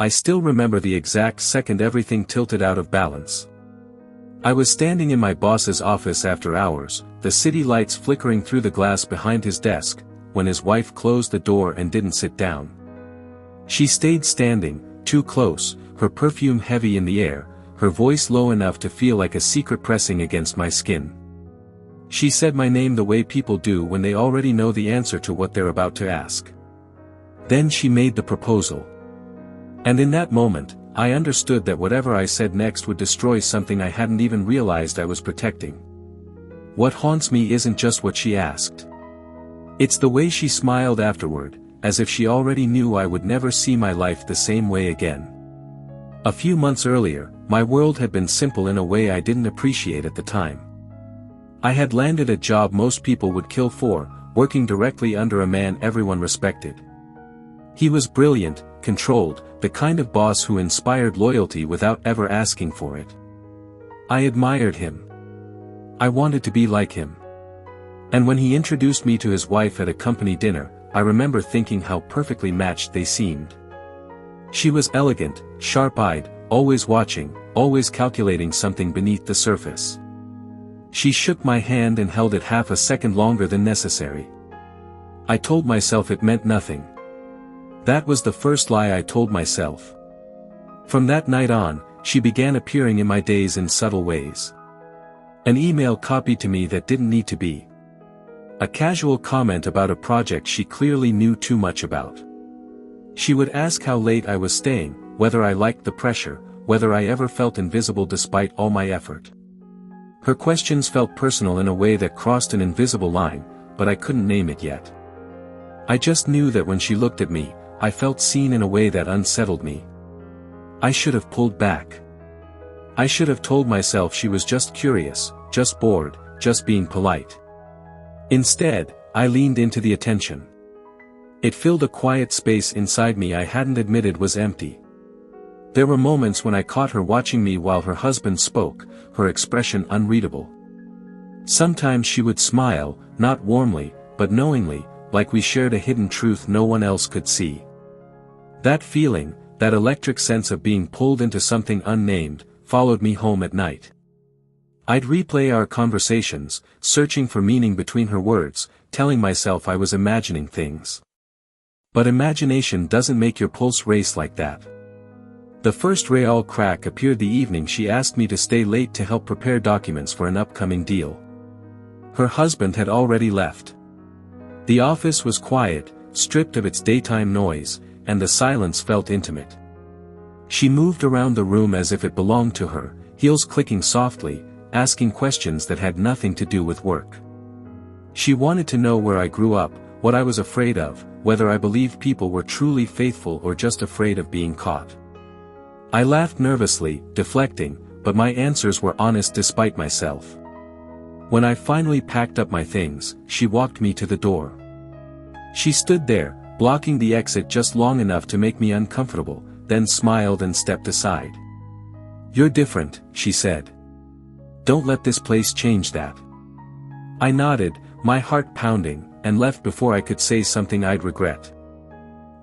I still remember the exact second everything tilted out of balance. I was standing in my boss's office after hours, the city lights flickering through the glass behind his desk, when his wife closed the door and didn't sit down. She stayed standing, too close, her perfume heavy in the air, her voice low enough to feel like a secret pressing against my skin. She said my name the way people do when they already know the answer to what they're about to ask. Then she made the proposal. And in that moment, I understood that whatever I said next would destroy something I hadn't even realized I was protecting. What haunts me isn't just what she asked. It's the way she smiled afterward, as if she already knew I would never see my life the same way again. A few months earlier, my world had been simple in a way I didn't appreciate at the time. I had landed a job most people would kill for, working directly under a man everyone respected. He was brilliant, controlled, the kind of boss who inspired loyalty without ever asking for it. I admired him. I wanted to be like him. And when he introduced me to his wife at a company dinner, I remember thinking how perfectly matched they seemed. She was elegant, sharp-eyed, always watching, always calculating something beneath the surface. She shook my hand and held it half a second longer than necessary. I told myself it meant nothing. That was the first lie I told myself. From that night on, she began appearing in my days in subtle ways. An email copied to me that didn't need to be. A casual comment about a project she clearly knew too much about. She would ask how late I was staying, whether I liked the pressure, whether I ever felt invisible despite all my effort. Her questions felt personal in a way that crossed an invisible line, but I couldn't name it yet. I just knew that when she looked at me, I felt seen in a way that unsettled me. I should have pulled back. I should have told myself she was just curious, just bored, just being polite. Instead, I leaned into the attention. It filled a quiet space inside me I hadn't admitted was empty. There were moments when I caught her watching me while her husband spoke, her expression unreadable. Sometimes she would smile, not warmly, but knowingly, like we shared a hidden truth no one else could see. That feeling, that electric sense of being pulled into something unnamed, followed me home at night. I'd replay our conversations, searching for meaning between her words, telling myself I was imagining things. But imagination doesn't make your pulse race like that. The first real crack appeared the evening she asked me to stay late to help prepare documents for an upcoming deal. Her husband had already left. The office was quiet, stripped of its daytime noise, and the silence felt intimate. She moved around the room as if it belonged to her, heels clicking softly, asking questions that had nothing to do with work. She wanted to know where I grew up, what I was afraid of, whether I believed people were truly faithful or just afraid of being caught. I laughed nervously, deflecting, but my answers were honest despite myself. When I finally packed up my things, she walked me to the door. She stood there, blocking the exit just long enough to make me uncomfortable, then smiled and stepped aside. "You're different," she said. "Don't let this place change that." I nodded, my heart pounding, and left before I could say something I'd regret.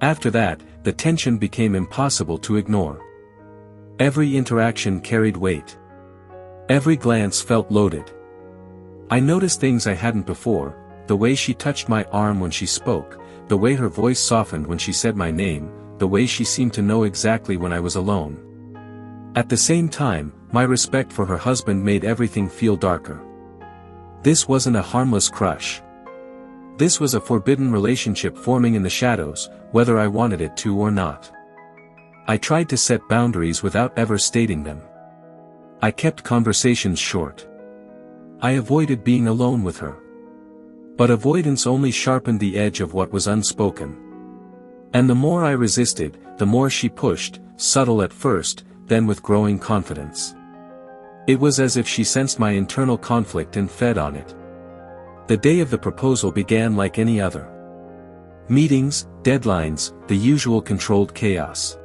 After that, the tension became impossible to ignore. Every interaction carried weight. Every glance felt loaded. I noticed things I hadn't before, the way she touched my arm when she spoke, the way her voice softened when she said my name, the way she seemed to know exactly when I was alone. At the same time, my respect for her husband made everything feel darker. This wasn't a harmless crush. This was a forbidden relationship forming in the shadows, whether I wanted it to or not. I tried to set boundaries without ever stating them. I kept conversations short. I avoided being alone with her. But avoidance only sharpened the edge of what was unspoken. And the more I resisted, the more she pushed, subtle at first, then with growing confidence. It was as if she sensed my internal conflict and fed on it. The day of the proposal began like any other. Meetings, deadlines, the usual controlled chaos.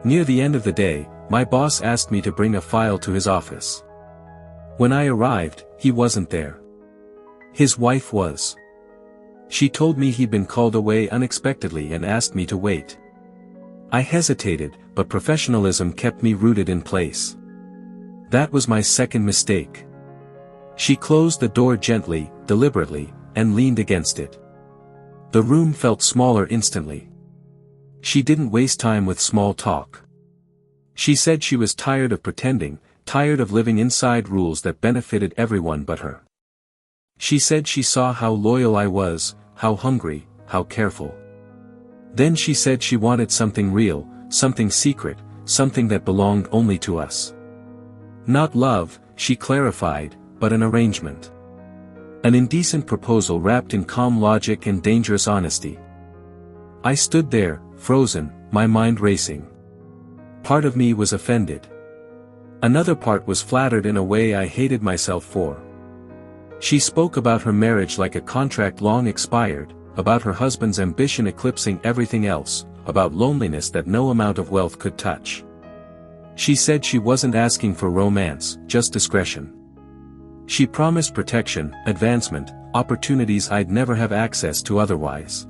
Near the end of the day, my boss asked me to bring a file to his office. When I arrived, he wasn't there. His wife was. She told me he'd been called away unexpectedly and asked me to wait. I hesitated, but professionalism kept me rooted in place. That was my second mistake. She closed the door gently, deliberately, and leaned against it. The room felt smaller instantly. She didn't waste time with small talk. She said she was tired of pretending, tired of living inside rules that benefited everyone but her. She said she saw how loyal I was, how hungry, how careful. Then she said she wanted something real, something secret, something that belonged only to us. Not love, she clarified, but an arrangement. An indecent proposal wrapped in calm logic and dangerous honesty. I stood there, frozen, my mind racing. Part of me was offended. Another part was flattered in a way I hated myself for. She spoke about her marriage like a contract long expired, about her husband's ambition eclipsing everything else, about loneliness that no amount of wealth could touch. She said she wasn't asking for romance, just discretion. She promised protection, advancement, opportunities I'd never have access to otherwise.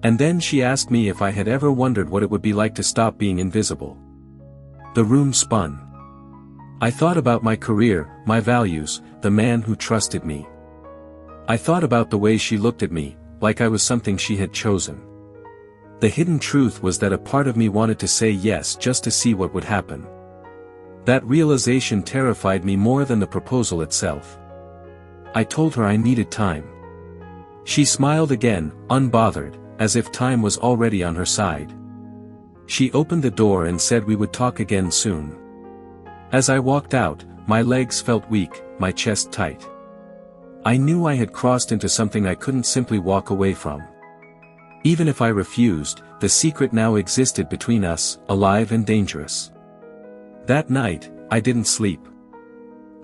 And then she asked me if I had ever wondered what it would be like to stop being invisible. The room spun. I thought about my career, my values, the man who trusted me. I thought about the way she looked at me, like I was something she had chosen. The hidden truth was that a part of me wanted to say yes just to see what would happen. That realization terrified me more than the proposal itself. I told her I needed time. She smiled again, unbothered, as if time was already on her side. She opened the door and said we would talk again soon. As I walked out, my legs felt weak, my chest tight. I knew I had crossed into something I couldn't simply walk away from. Even if I refused, the secret now existed between us, alive and dangerous. That night, I didn't sleep.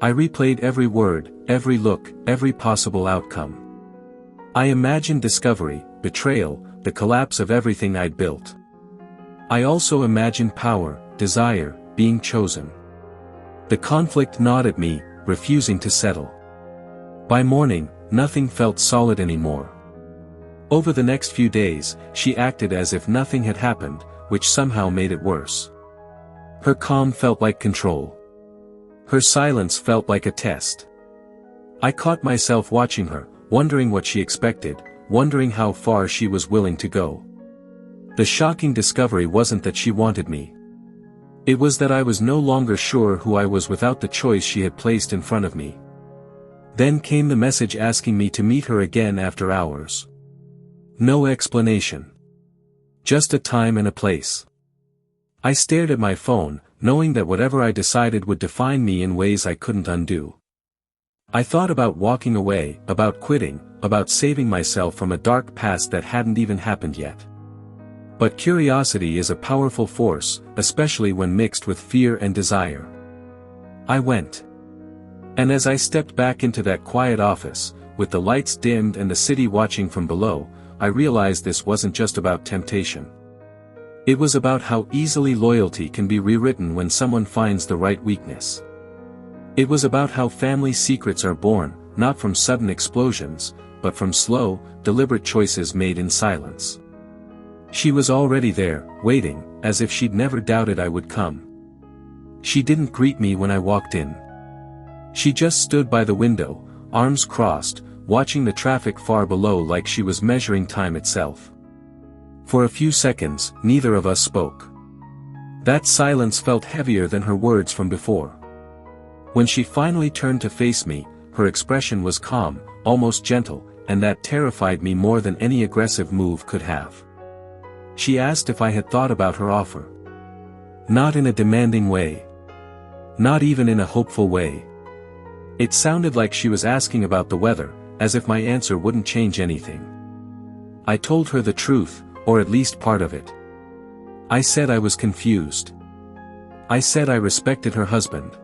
I replayed every word, every look, every possible outcome. I imagined discovery, betrayal, the collapse of everything I'd built. I also imagined power, desire, being chosen. The conflict gnawed at me, refusing to settle. By morning, nothing felt solid anymore. Over the next few days, she acted as if nothing had happened, which somehow made it worse. Her calm felt like control. Her silence felt like a test. I caught myself watching her, wondering what she expected, wondering how far she was willing to go. The shocking discovery wasn't that she wanted me. It was that I was no longer sure who I was without the choice she had placed in front of me. Then came the message asking me to meet her again after hours. No explanation. Just a time and a place. I stared at my phone, knowing that whatever I decided would define me in ways I couldn't undo. I thought about walking away, about quitting, about saving myself from a dark past that hadn't even happened yet. But curiosity is a powerful force, especially when mixed with fear and desire. I went. And as I stepped back into that quiet office, with the lights dimmed and the city watching from below, I realized this wasn't just about temptation. It was about how easily loyalty can be rewritten when someone finds the right weakness. It was about how family secrets are born, not from sudden explosions, but from slow, deliberate choices made in silence. She was already there, waiting, as if she'd never doubted I would come. She didn't greet me when I walked in. She just stood by the window, arms crossed, watching the traffic far below like she was measuring time itself. For a few seconds, neither of us spoke. That silence felt heavier than her words from before. When she finally turned to face me, her expression was calm, almost gentle, and that terrified me more than any aggressive move could have. She asked if I had thought about her offer. Not in a demanding way. Not even in a hopeful way. It sounded like she was asking about the weather, as if my answer wouldn't change anything. I told her the truth, or at least part of it. I said I was confused. I said I respected her husband.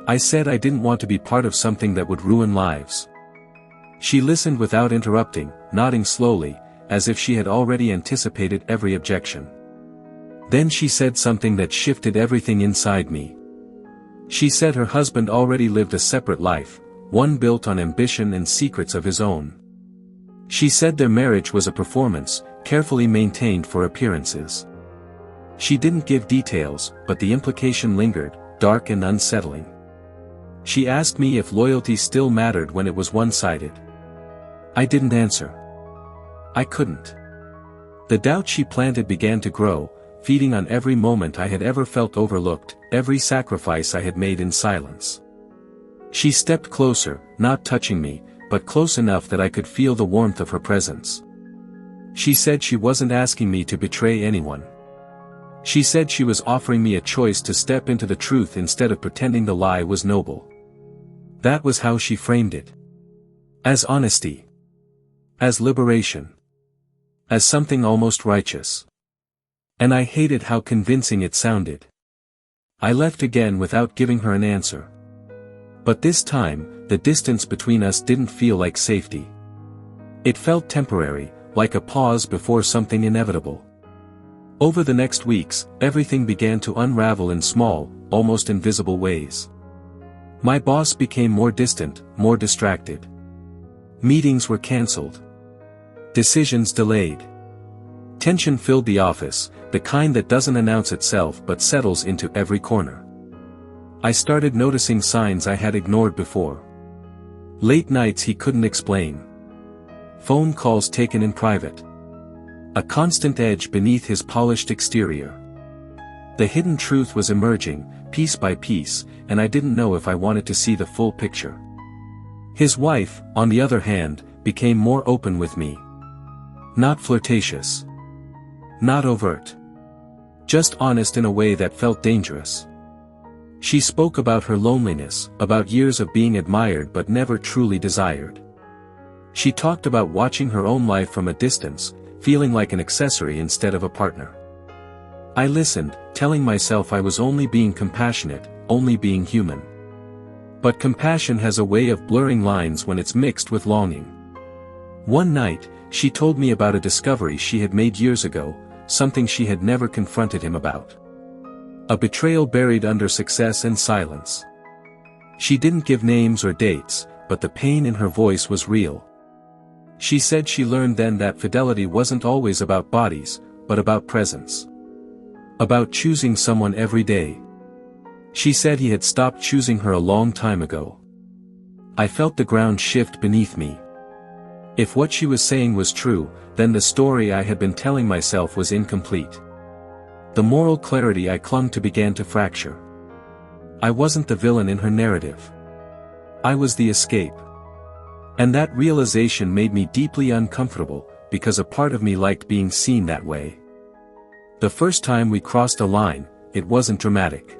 I said I didn't want to be part of something that would ruin lives. She listened without interrupting, nodding slowly, as if she had already anticipated every objection. Then she said something that shifted everything inside me. She said her husband already lived a separate life, one built on ambition and secrets of his own. She said their marriage was a performance, carefully maintained for appearances. She didn't give details, but the implication lingered, dark and unsettling. She asked me if loyalty still mattered when it was one-sided. I didn't answer. I couldn't. The doubt she planted began to grow, feeding on every moment I had ever felt overlooked, every sacrifice I had made in silence. She stepped closer, not touching me, but close enough that I could feel the warmth of her presence. She said she wasn't asking me to betray anyone. She said she was offering me a choice to step into the truth instead of pretending the lie was noble. That was how she framed it. As honesty. As liberation. As something almost righteous. And I hated how convincing it sounded. I left again without giving her an answer. But this time, the distance between us didn't feel like safety. It felt temporary, like a pause before something inevitable. Over the next weeks, everything began to unravel in small, almost invisible ways. My boss became more distant, more distracted. Meetings were cancelled. Decisions delayed. Tension filled the office, the kind that doesn't announce itself but settles into every corner. I started noticing signs I had ignored before. Late nights he couldn't explain. Phone calls taken in private. A constant edge beneath his polished exterior. The hidden truth was emerging, piece by piece, and I didn't know if I wanted to see the full picture. His wife, on the other hand, became more open with me. Not flirtatious. Not overt. Just honest in a way that felt dangerous. She spoke about her loneliness, about years of being admired but never truly desired. She talked about watching her own life from a distance, feeling like an accessory instead of a partner. I listened, telling myself I was only being compassionate, only being human. But compassion has a way of blurring lines when it's mixed with longing. One night, she told me about a discovery she had made years ago, something she had never confronted him about. A betrayal buried under success and silence. She didn't give names or dates, but the pain in her voice was real. She said she learned then that fidelity wasn't always about bodies, but about presence. About choosing someone every day. She said he had stopped choosing her a long time ago. I felt the ground shift beneath me. If what she was saying was true, then the story I had been telling myself was incomplete. The moral clarity I clung to began to fracture. I wasn't the villain in her narrative. I was the escape. And that realization made me deeply uncomfortable, because a part of me liked being seen that way. The first time we crossed a line, it wasn't dramatic.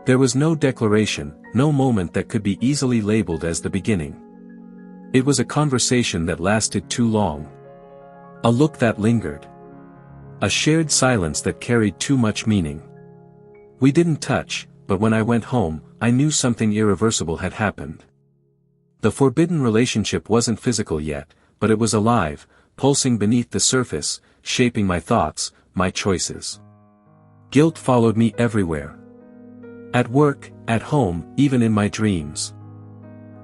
There was no declaration, no moment that could be easily labeled as the beginning. It was a conversation that lasted too long. A look that lingered. A shared silence that carried too much meaning. We didn't touch, but when I went home, I knew something irreversible had happened. The forbidden relationship wasn't physical yet, but it was alive, pulsing beneath the surface, shaping my thoughts, my choices. Guilt followed me everywhere. At work, at home, even in my dreams.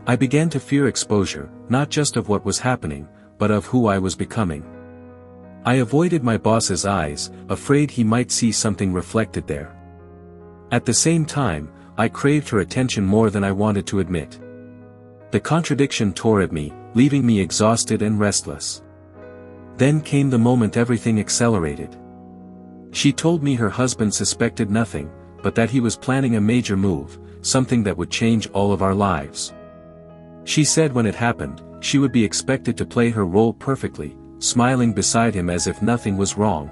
I began to fear exposure, not just of what was happening, but of who I was becoming. I avoided my boss's eyes, afraid he might see something reflected there. At the same time, I craved her attention more than I wanted to admit. The contradiction tore at me, leaving me exhausted and restless. Then came the moment everything accelerated. She told me her husband suspected nothing, but that he was planning a major move, something that would change all of our lives. She said when it happened, she would be expected to play her role perfectly, smiling beside him as if nothing was wrong.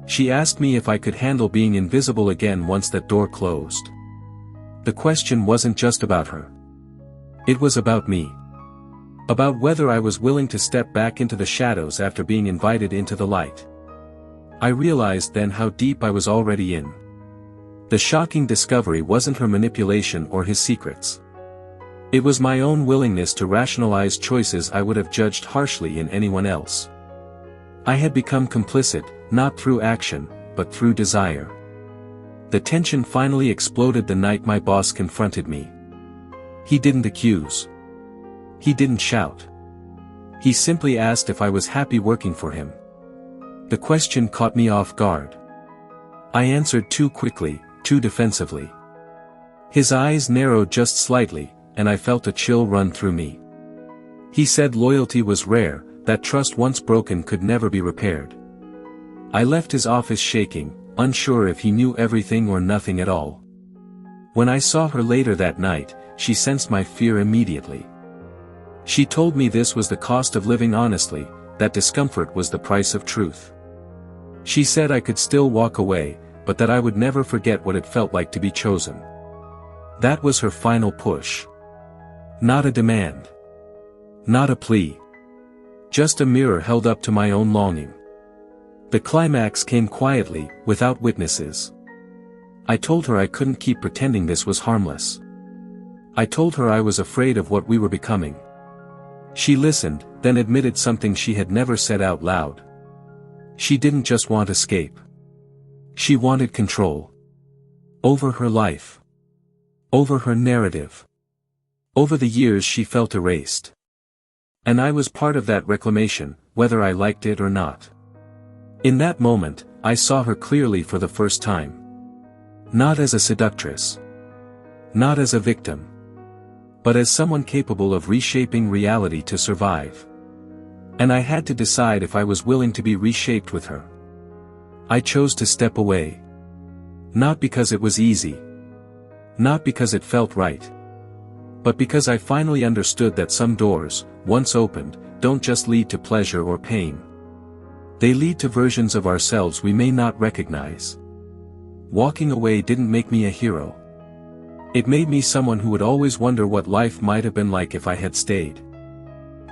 She asked me if I could handle being invisible again once that door closed. The question wasn't just about her. It was about me. About whether I was willing to step back into the shadows after being invited into the light. I realized then how deep I was already in. The shocking discovery wasn't her manipulation or his secrets. It was my own willingness to rationalize choices I would have judged harshly in anyone else. I had become complicit, not through action, but through desire. The tension finally exploded the night my boss confronted me. He didn't accuse. He didn't shout. He simply asked if I was happy working for him. The question caught me off guard. I answered too quickly, too defensively. His eyes narrowed just slightly, and I felt a chill run through me. He said loyalty was rare, that trust once broken could never be repaired. I left his office shaking, unsure if he knew everything or nothing at all. When I saw her later that night, she sensed my fear immediately. She told me this was the cost of living honestly, that discomfort was the price of truth. She said I could still walk away, but that I would never forget what it felt like to be chosen. That was her final push. Not a demand. Not a plea. Just a mirror held up to my own longing. The climax came quietly, without witnesses. I told her I couldn't keep pretending this was harmless. I told her I was afraid of what we were becoming. She listened, then admitted something she had never said out loud. She didn't just want escape. She wanted control. Over her life. Over her narrative. Over the years she felt erased. And I was part of that reclamation, whether I liked it or not. In that moment, I saw her clearly for the first time. Not as a seductress. Not as a victim. But as someone capable of reshaping reality to survive. And I had to decide if I was willing to be reshaped with her. I chose to step away. Not because it was easy. Not because it felt right. But because I finally understood that some doors, once opened, don't just lead to pleasure or pain. They lead to versions of ourselves we may not recognize. Walking away didn't make me a hero. It made me someone who would always wonder what life might have been like if I had stayed.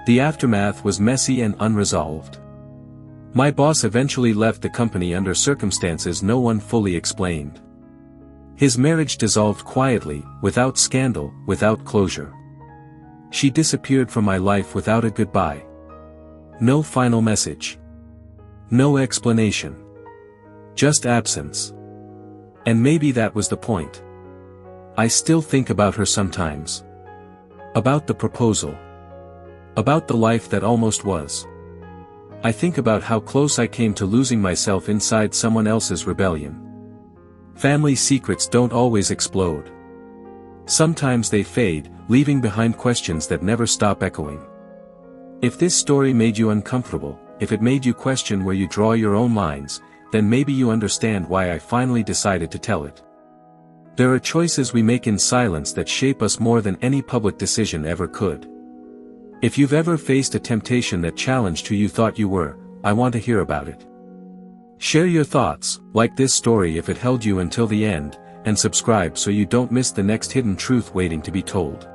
The aftermath was messy and unresolved. My boss eventually left the company under circumstances no one fully explained. His marriage dissolved quietly, without scandal, without closure. She disappeared from my life without a goodbye. No final message. No explanation. Just absence. And maybe that was the point. I still think about her sometimes. About the proposal. About the life that almost was. I think about how close I came to losing myself inside someone else's rebellion. Family secrets don't always explode. Sometimes they fade, leaving behind questions that never stop echoing. If this story made you uncomfortable, if it made you question where you draw your own lines, then maybe you understand why I finally decided to tell it. There are choices we make in silence that shape us more than any public decision ever could. If you've ever faced a temptation that challenged who you thought you were, I want to hear about it. Share your thoughts, like this story if it held you until the end, and subscribe so you don't miss the next hidden truth waiting to be told.